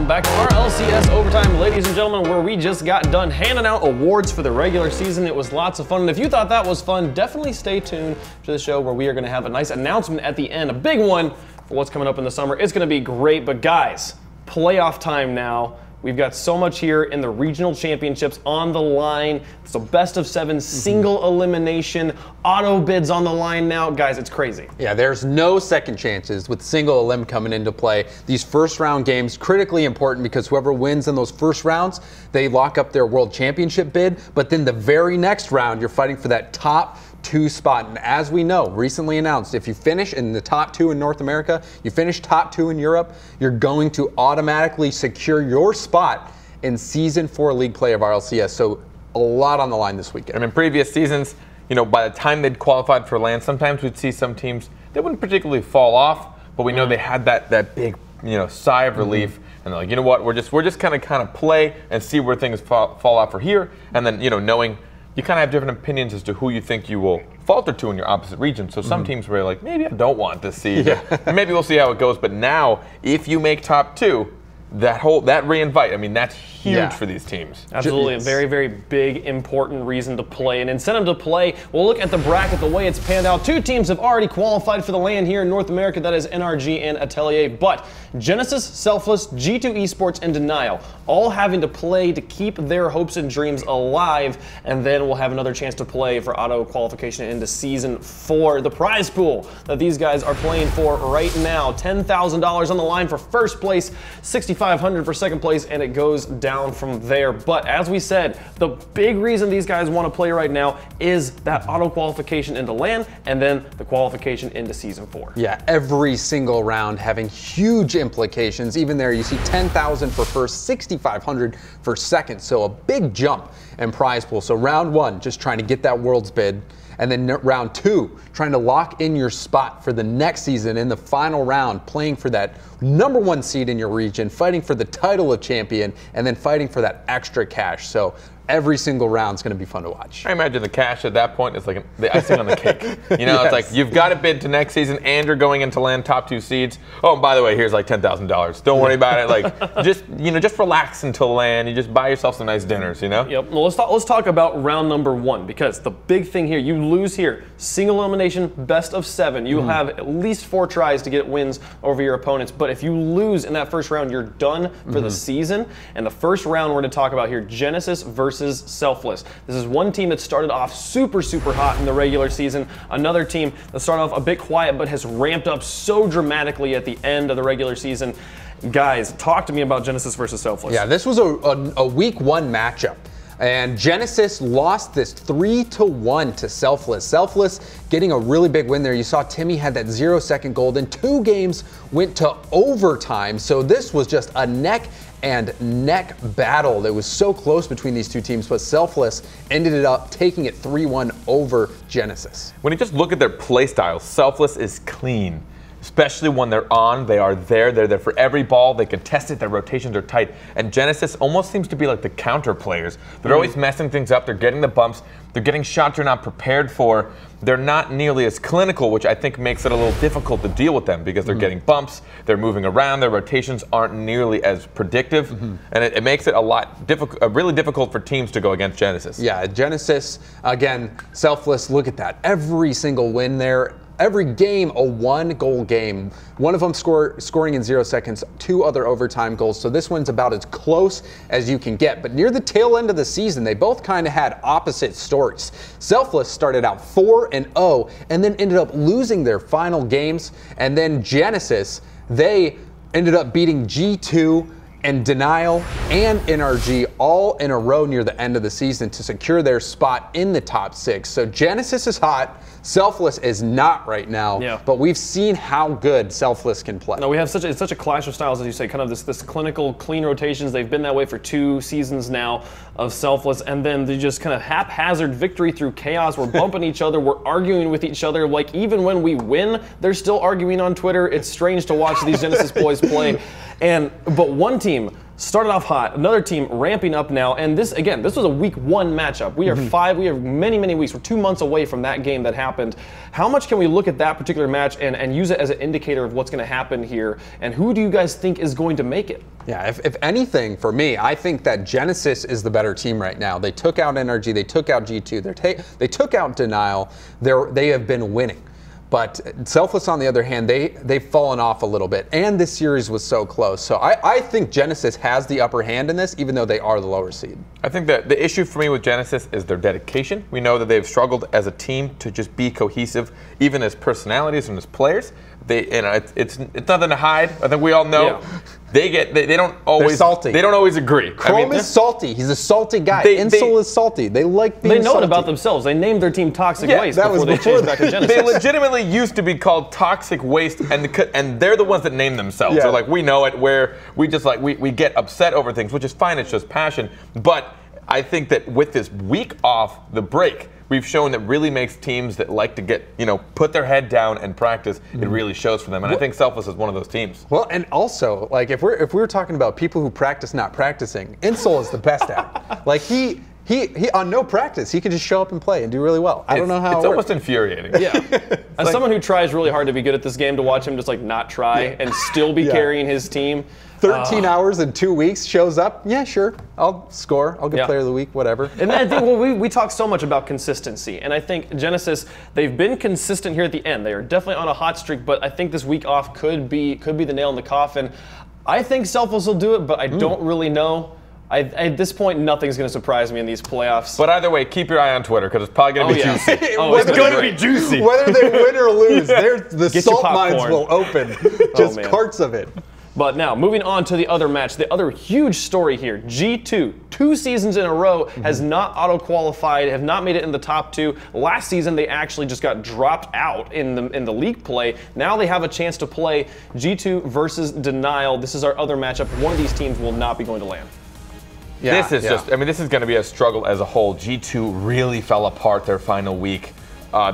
Welcome back to RLCS Overtime, ladies and gentlemen, where we just got done handing out awards for the regular season. It was lots of fun, and if you thought that was fun, definitely stay tuned to the show where we are going to have a nice announcement at the end, a big one for what's coming up in the summer. It's going to be great, but guys, playoff time now. We've got so much here in the regional championships on the line. It's a best of 7 single elimination, auto bids on the line now. Guys, it's crazy. Yeah, there's no second chances with single elim coming into play. These first round games, critically important because whoever wins in those first rounds, they lock up their world championship bid. But then the very next round, you're fighting for that top 2 spot. And as we know, recently announced, if you finish in the top 2 in North America, you finish top 2 in Europe, you're going to automatically secure your spot in Season 4 League Play of RLCS. So a lot on the line this weekend. I mean, previous seasons, you know, by the time they'd qualified for LAN, sometimes we'd see some teams, they wouldn't particularly fall off, but we know they had that big, you know, sigh of relief. And they're like, you know what, we're just kind of play and see where things fall off for here. And then, you know, knowing you kind of have different opinions as to who you think you will falter to in your opposite region. So some teams were like, maybe I don't want this seed. And maybe we'll see how it goes. But now, if you make top 2, that re-invite, I mean, that's huge for these teams. Absolutely, a very, very big, important reason to play. An incentive to play. We'll look at the bracket, the way it's panned out. 2 teams have already qualified for the LAN here in North America. That is NRG and Atelier. But Genesis, Selfless, G2 Esports, and Denial all having to play to keep their hopes and dreams alive. And then we'll have another chance to play for auto qualification into Season 4. The prize pool that these guys are playing for right now, $10,000 on the line for first place, $6,500 for second place, and it goes down from there. But as we said, the big reason these guys want to play right now is that auto qualification into LAN and then the qualification into Season 4. Yeah, every single round having huge implications. Even there, you see 10,000 for first, 6,500 for second. So a big jump in prize pool. So round 1, just trying to get that world's bid. And then round 2, trying to lock in your spot for the next season in the final round, playing for that #1 seed in your region, fighting for the title of champion, and then fighting for that extra cash. So every single round is going to be fun to watch. I imagine the cash at that point is like the icing on the cake. You know, It's like you've got to bid to next season and you're going into LAN top 2 seeds. Oh, and by the way, here's like $10,000. Don't worry about it. Like just relax until LAN. You just buy yourself some nice dinners, you know? Yep. Well, let's talk about round number 1 because the big thing here, you lose here, single elimination, best of 7. You have at least 4 tries to get wins over your opponents. But if you lose in that first round, you're done for the season. And the first round we're going to talk about here, Genesis versus Selfless. This is one team that started off super, super hot in the regular season. Another team that started off a bit quiet but has ramped up so dramatically at the end of the regular season. Guys, talk to me about Genesis versus Selfless. Yeah, this was a week 1 matchup. And Genesis lost this 3-1 to Selfless. Selfless getting a really big win there. You saw Timmy had that 0-second gold, and 2 games went to overtime. So this was just a neck and neck battle. It was so close between these 2 teams, but Selfless ended up taking it 3-1 over Genesis. When you just look at their play style, Selfless is clean. Especially when they're on, they are there. They're there for every ball. They contest it. Their rotations are tight. And Genesis almost seems to be like the counter players. They're always messing things up. They're getting the bumps. They're getting shots they're not prepared for. They're not nearly as clinical, which I think makes it a little difficult to deal with them because they're getting bumps. They're moving around. Their rotations aren't nearly as predictive. And it makes it really difficult for teams to go against Genesis. Yeah, Genesis, again, Selfless, look at that. Every single win there. Every game, a 1-goal game. One of them scoring in 0 seconds, 2 other overtime goals. So this one's about as close as you can get. But near the tail end of the season, they both kind of had opposite stories. Selfless started out 4-0 and then ended up losing their final games. And then Genesis, they ended up beating G2 and Denial and NRG all in a row near the end of the season to secure their spot in the top 6. So Genesis is hot. Selfless is not right now, but we've seen how good Selfless can play. No, we have it's such a clash of styles, as you say, kind of this clinical, clean rotations. They've been that way for 2 seasons now of Selfless, and then they just kind of haphazard victory through chaos. We're bumping each other, we're arguing with each other. Like, even when we win, they're still arguing on Twitter. It's strange to watch these Genesis boys play. But one team Started off hot. Another team ramping up now, and this was a week 1 matchup. We are we are many weeks. We're 2 months away from that game that happened. How much can we look at that particular match and use it as an indicator of what's going to happen here? And who do you guys think is going to make it? Yeah, if anything, for me, I think that Genesis is the better team right now. They took out NRG, they took out G2, they took out Denial. They have been winning. But Selfless, on the other hand, they've fallen off a little bit. And this series was so close. So I think Genesis has the upper hand in this, even though they are the lower seed. I think that the issue for me with Genesis is their dedication. We know that they've struggled as a team to just be cohesive, even as personalities and as players. It's nothing to hide. I think we all know. Yeah. They don't always. They're salty. They don't always agree. Chrome is salty. He's a salty guy. Insol is salty. They like being salty. They know it about themselves. They named their team Toxic Waste before they changed back to Genesis. They legitimately used to be called Toxic Waste, and they're the ones that name themselves. Yeah. So like we know it, where we just like we get upset over things, which is fine. It's just passion. But I think that with this week off the break, we've shown that really makes teams that like to get, put their head down and practice. It really shows for them, and I think Selfless is one of those teams. Well, and also, like if we were talking about people who practice not practicing, Insol is the best at it. Like he on no practice, he can just show up and play and do really well. I don't know how it's almost infuriating. Yeah. As someone who tries really hard to be good at this game, to watch him just like not try and still be carrying his team. 13 hours in 2 weeks, shows up. Yeah, sure. I'll score. I'll get player of the week, whatever. And I think we talk so much about consistency, and I think Genesis, they've been consistent here at the end. They are definitely on a hot streak, but I think this week off could be the nail in the coffin. I think Selfless will do it, but I don't really know. At this point, nothing's going to surprise me in these playoffs. But either way, keep your eye on Twitter, because it's probably going to be juicy. It's going to be juicy. Whether they win or lose, the salt mines will open. Just carts of it. But now, moving on to the other match, the other huge story here, G2, 2 seasons in a row, has not auto-qualified, have not made it in the top 2. Last season, they actually just got dropped out in the league play. Now they have a chance to play G2 versus Denial. This is our other matchup. One of these teams will not be going to LAN. Yeah, this is going to be a struggle as a whole. G2 really fell apart their final week.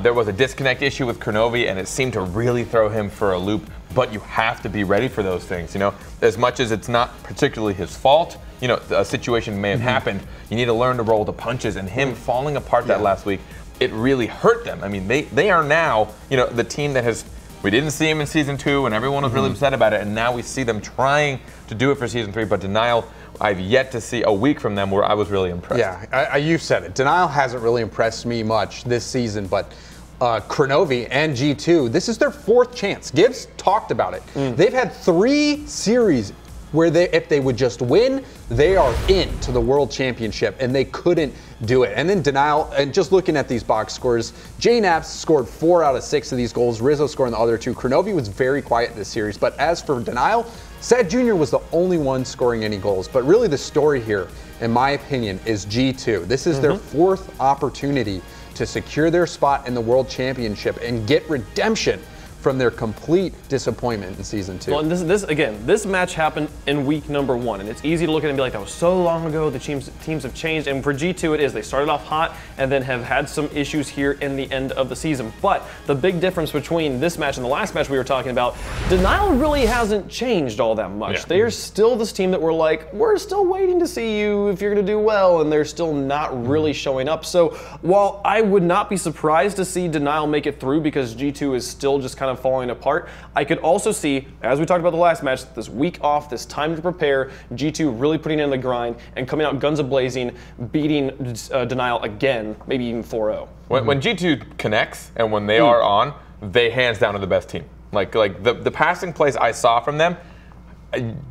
There was a disconnect issue with Kronovi, and it seemed to really throw him for a loop. But you have to be ready for those things. As much as it's not particularly his fault, a situation may have happened. You need to learn to roll the punches. And him falling apart that last week, it really hurt them. I mean, they are now, the team that has. We didn't see him in season 2, and everyone was really upset about it. And now we see them trying to do it for season 3. But Denial, I've yet to see a week from them where I was really impressed. Yeah, you said it. Denial hasn't really impressed me much this season, but Kronovi and G2, this is their 4th chance. Gibbs talked about it. They've had 3 series where if they would just win, they are into the World Championship, and they couldn't do it. And then Denial, and just looking at these box scores, Jay Naps scored 4 out of 6 of these goals. Rizzo scoring the other 2. Kronovi was very quiet this series, but as for Denial, Sad Jr. was the only one scoring any goals. But really the story here, in my opinion, is G2. This is their 4th opportunity to secure their spot in the World Championship and get redemption from their complete disappointment in season 2. Well, and this match happened in week number 1, and it's easy to look at it and be like, that was so long ago, the teams have changed, and for G2 it is. They started off hot and then have had some issues here in the end of the season. But the big difference between this match and the last match we were talking about, Denial really hasn't changed all that much. Yeah. They are still this team that we're like, we're still waiting to see you if you're going to do well, and they're still not really showing up. So while I would not be surprised to see Denial make it through, because G2 is still just kind of falling apart, I could also see, as we talked about the last match, this week off, this time to prepare, G2 really putting in the grind and coming out guns a-blazing, beating Denial again, maybe even 4-0. When G2 connects and when they are on, they hands down are the best team. Like the passing plays I saw from them,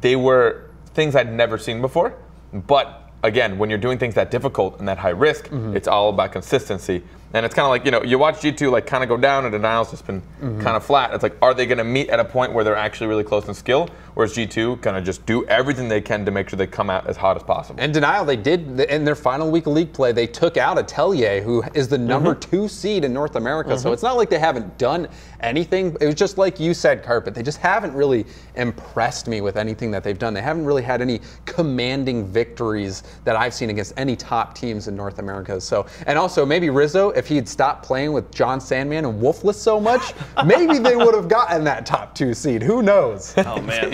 they were things I'd never seen before. But again, when you're doing things that difficult and that high risk, it's all about consistency. And it's kind of like, you watch G2 like kind of go down, and Denial's just been kind of flat. It's like, are they going to meet at a point where they're actually really close in skill? Or is G2 going to just do everything they can to make sure they come out as hot as possible? And Denial, they did, in their final week of league play, they took out Atelier, who is the number 2 seed in North America. So it's not like they haven't done anything. It was just like you said, Carpet. They just haven't really impressed me with anything that they've done. They haven't really had any commanding victories that I've seen against any top teams in North America. So, and also maybe Rizzo, if he had stopped playing with John Sandman and Wolfless so much, maybe they would have gotten that top 2 seed. Who knows? Oh, man.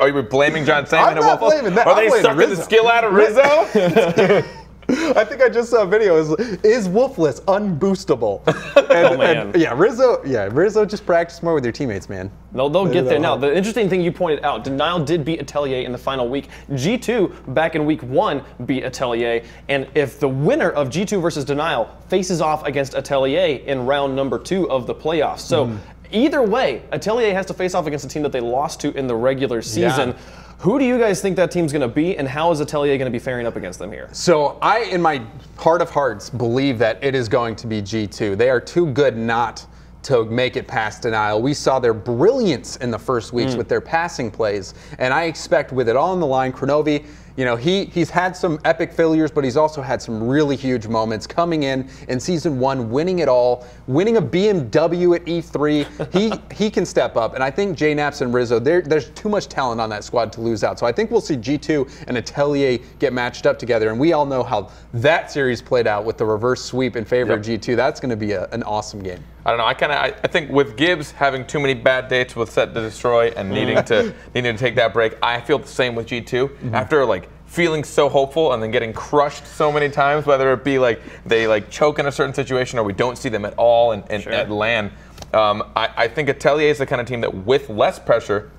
Are you blaming John Sandman I'm and not Wolfless? blaming that. Are they I'm blaming sucking the Rizzo. skill out of Rizzo? I think I just saw a video. Is Wolfless unboostable? Oh, man. Yeah, Rizzo just practice more with your teammates, man. They'll get there. Now, the interesting thing you pointed out, Denial did beat Atelier in the final week. G2, back in week 1, beat Atelier. And if the winner of G2 versus Denial faces off against Atelier in round number 2 of the playoffs. So either way, Atelier has to face off against a team that they lost to in the regular season. Yeah. Who do you guys think that team's going to be, and how is Atelier going to be faring up against them here? So I, in my heart of hearts, believe that it is going to be G2. They are too good not to make it past Denial. We saw their brilliance in the first weeks with their passing plays, and I expect with it all on the line, Kronovi, you know, he's had some epic failures, but he's also had some really huge moments coming in season 1, winning it all, winning a BMW at E3. He can step up, and I think JNaps and Rizzo, there's too much talent on that squad to lose out. So I think we'll see G2 and Atelier get matched up together, and we all know how that series played out with the reverse sweep in favor of G2. That's going to be an awesome game. I don't know. I think with Gibbs having too many bad dates with Set to Destroy and needing to take that break, I feel the same with G2. After like feeling so hopeful and then getting crushed so many times, whether it be like they like choke in a certain situation or we don't see them at all at LAN. I think Atelier is the kind of team that with less pressure,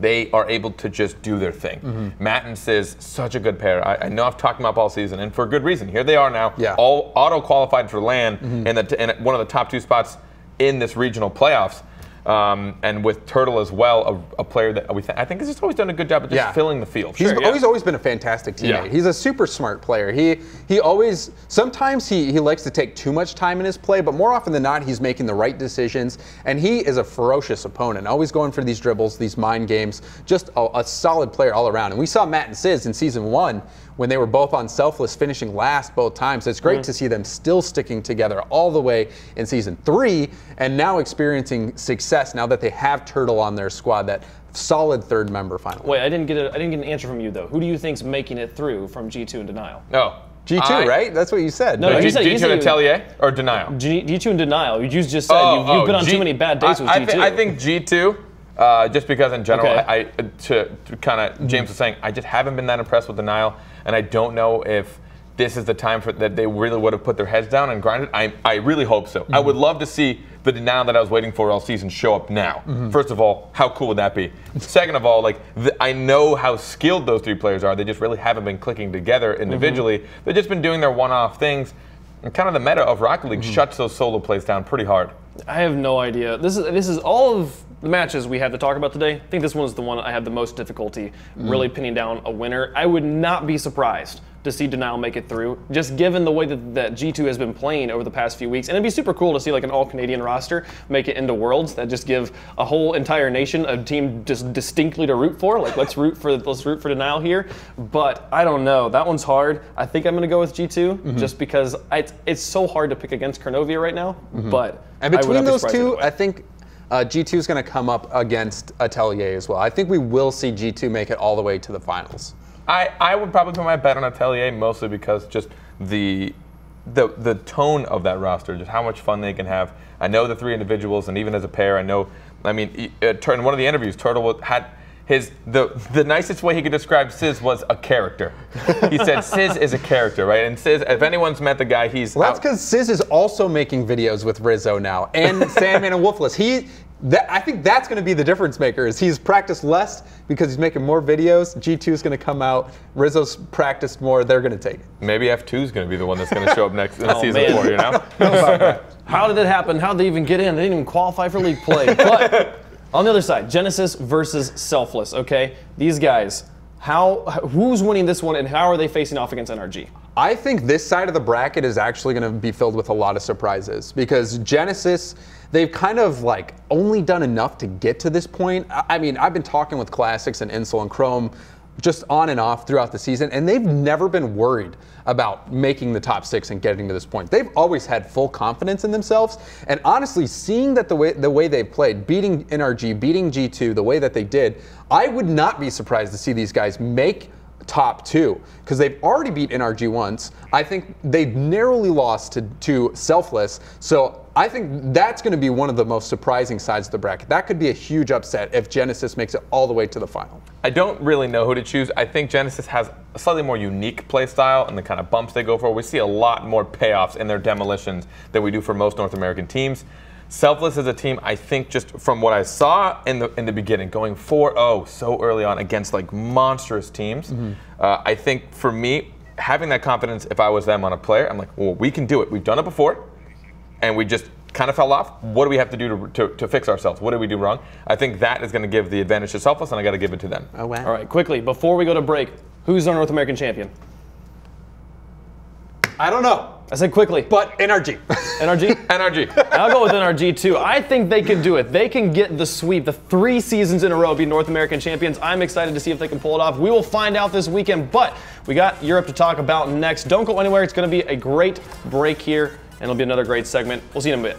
they are able to just do their thing. Matt and Sizz, such a good pair. I know I've talked them up all season, and for good reason. Here they are now, all auto-qualified for LAN in one of the top 2 spots in this regional playoffs. And with Turtle as well, a player that I think has just always done a good job of just filling the field. He's always been a fantastic teammate. He's a super smart player. He always, sometimes he likes to take too much time in his play, but more often than not, he's making the right decisions. And he is a ferocious opponent, always going for these dribbles, these mind games, just a solid player all around. And we saw Matt and Sizz in season 1 when they were both on Selfless, finishing last both times. It's great to see them still sticking together all the way in season 3 and now experiencing success now that they have Turtle on their squad, that solid 3rd member finally. Wait, I didn't get an answer from you though. Who do you think's making it through from G2 and Denial? No. G2, right? That's what you said. No, right? you said G2 and Atelier or Denial? G2 and Denial. You just said you've been on too many bad dates with G2. I think G2, just because in general, to kind of James was saying, I just haven't been that impressed with Denial, and I don't know if this is the time that they really would have put their heads down and grinded. I really hope so. I would love to see the Denial that I was waiting for all season show up now. First of all, how cool would that be? Second of all, like I know how skilled those 3 players are. They just really haven't been clicking together individually. They've just been doing their one-off things. And kind of the meta of Rocket League shuts those solo plays down pretty hard. I have no idea. This is all of the matches we have to talk about today. I think this one is the one I have the most difficulty really pinning down a winner. I would not be surprised to see Denial make it through, just given the way that G2 has been playing over the past few weeks. And it'd be super cool to see like an all-Canadian roster make it into Worlds that just give a whole entire nation a team just distinctly to root for. Like let's root for Denial here. But I don't know. That one's hard. I think I'm gonna go with G2 just because it's so hard to pick against Kernovia right now. But and between those two, I think G2 is going to come up against Atelier as well. I think we will see G2 make it all the way to the finals. I would probably put my bet on Atelier mostly because just the tone of that roster, just how much fun they can have. I know the 3 individuals, and even as a pair, in one of the interviews, Turtle had the nicest way he could describe Sizz was a character. He said Sizz is a character, right? And Sizz, if anyone's met the guy, he's that's because Sizz is also making videos with Rizzo now, and Sandman and Wolfless. I think that's going to be the difference maker. Is he's practiced less because he's making more videos. G2 is going to come out. Rizzo's practiced more. They're going to take it. Maybe F2 is going to be the one that's going to show up next in season 4. You know? How did it happen? How did they even get in? They didn't even qualify for league play. But on the other side, Genesis versus Selfless. Okay, these guys. Who's winning this one, and how are they facing off against NRG? I think this side of the bracket is actually going to be filled with a lot of surprises because Genesis, they've kind of like only done enough to get to this point. I mean, I've been talking with Classics and Insel and Chrome just on and off throughout the season, and they've never been worried about making the top 6 and getting to this point. They've always had full confidence in themselves, and honestly, seeing that the way they've played, beating NRG, beating G2, the way that they did, I would not be surprised to see these guys make top 2 because they've already beat NRG once. I think they've narrowly lost to Selfless. So I think that's going to be one of the most surprising sides of the bracket. That could be a huge upset if Genesis makes it all the way to the final. I don't really know who to choose. I think Genesis has a slightly more unique play style and the kind of bumps they go for. We see a lot more payoffs in their demolitions than we do for most North American teams. Selfless is a team, I think, just from what I saw in the beginning, going 4-0 so early on against like monstrous teams. I think for me, having that confidence, if I was them on a player, I'm like, well, we can do it. We've done it before, and we just kind of fell off. What do we have to do to fix ourselves? What did we do wrong? I think that is going to give the advantage to Selfless, and I got to give it to them. Oh, wow. All right, quickly, before we go to break, who's our North American champion? I don't know. I said quickly. But NRG. NRG? NRG. I'll go with NRG too. I think they can do it. They can get the sweep, the 3 seasons in a row, be North American champions. I'm excited to see if they can pull it off. We will find out this weekend, but we got Europe to talk about next. Don't go anywhere. It's going to be a great break here, and it'll be another great segment. We'll see you in a bit.